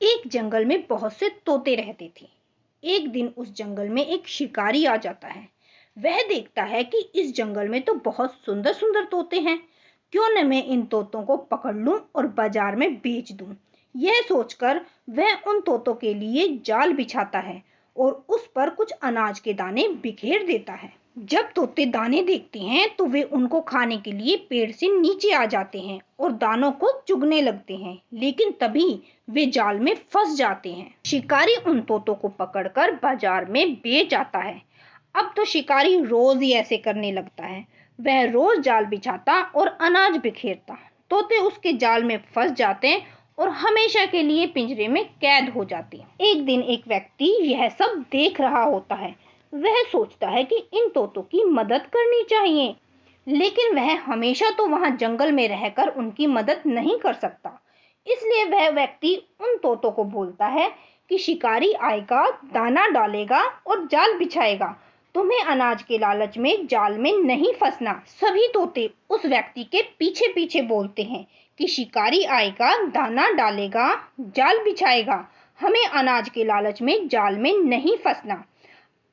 एक जंगल में बहुत से तोते रहते थे। एक दिन उस जंगल में एक शिकारी आ जाता है। वह देखता है कि इस जंगल में तो बहुत सुंदर सुंदर तोते हैं। क्यों न मैं इन तोतों को पकड़ लूं और बाजार में बेच दूं। यह सोचकर वह उन तोतों के लिए जाल बिछाता है और उस पर कुछ अनाज के दाने बिखेर देता है। जब तोते दाने देखते हैं तो वे उनको खाने के लिए पेड़ से नीचे आ जाते हैं और दानों को चुगने लगते हैं, लेकिन तभी वे जाल में फंस जाते हैं। शिकारी उन तोतों को पकड़कर बाजार में बेच आता है। अब तो शिकारी रोज ही ऐसे करने लगता है। वह रोज जाल बिछाता और अनाज बिखेरता। तोते उसके जाल में फंस जाते हैं और हमेशा के लिए पिंजरे में कैद हो जाते हैं। एक दिन एक व्यक्ति यह सब देख रहा होता है। वह सोचता है कि इन तोतों की मदद करनी चाहिए, लेकिन वह हमेशा तो वहां जंगल में रहकर उनकी मदद नहीं कर सकता। इसलिए वह व्यक्ति उन तोतों को बोलता है कि शिकारी आएगा, दाना डालेगा और जाल बिछाएगा। तुम्हें अनाज के लालच में जाल में नहीं फंसना। सभी तोते उस व्यक्ति के पीछे पीछे बोलते हैं कि शिकारी आएगा, दाना डालेगा, जाल बिछाएगा। हमें अनाज के लालच में जाल में नहीं फंसना।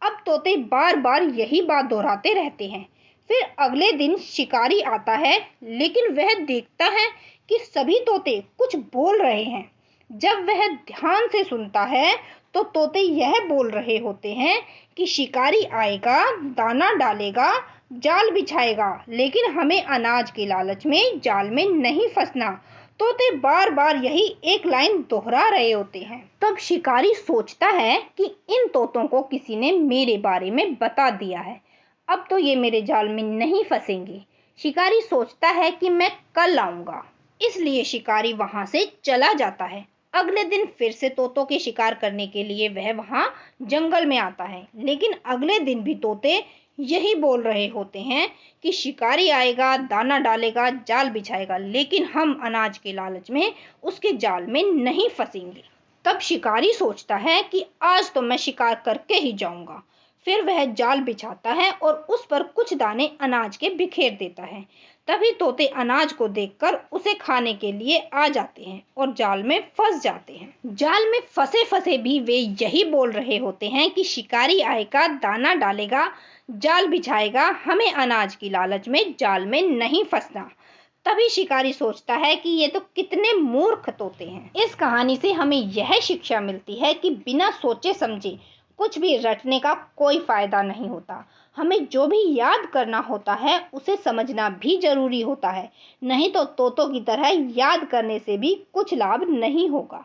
अब तोते बार बार यही बात दोहराते रहते हैं। फिर अगले दिन शिकारी आता है, लेकिन वह देखता है कि सभी तोते कुछ बोल रहे हैं। जब वह ध्यान से सुनता है तो तोते यह बोल रहे होते हैं कि शिकारी आएगा, दाना डालेगा, जाल बिछाएगा, लेकिन हमें अनाज के लालच में जाल में नहीं फंसना। तोते बार बार यही एक लाइन दोहरा रहे होते हैं। तब शिकारी सोचता है कि इन तोतों को किसी ने मेरे बारे में बता दिया है। अब तो ये मेरे जाल में नहीं फंसेंगे। शिकारी सोचता है कि मैं कल आऊंगा। इसलिए शिकारी वहां से चला जाता है। अगले दिन फिर से तोतों के शिकार करने के लिए वह वहां जंगल में आता है, लेकिन अगले दिन भी तोते यही बोल रहे होते हैं कि शिकारी आएगा, दाना डालेगा, जाल बिछाएगा, लेकिन हम अनाज के लालच में उसके जाल में नहीं फंसेंगे। तब शिकारी सोचता है कि आज तो मैं शिकार करके ही जाऊंगा। फिर वह जाल बिछाता है और उस पर कुछ दाने अनाज के बिखेर देता है। तभी तोते अनाज को देखकर उसे खाने के लिए आ जाते हैं और जाल में फंस जाते हैं। जाल में फंसे फंसे भी वे यही बोल रहे होते हैं कि शिकारी आएगा, दाना डालेगा, जाल बिछाएगा, हमें अनाज की लालच में जाल में नहीं फंसना। तभी शिकारी सोचता है कि ये तो कितने मूर्ख तोते हैं। इस कहानी से हमें यह शिक्षा मिलती है कि बिना सोचे समझे कुछ भी रटने का कोई फायदा नहीं होता। हमें जो भी याद करना होता है उसे समझना भी जरूरी होता है, नहीं तो तोतों की तरह याद करने से भी कुछ लाभ नहीं होगा।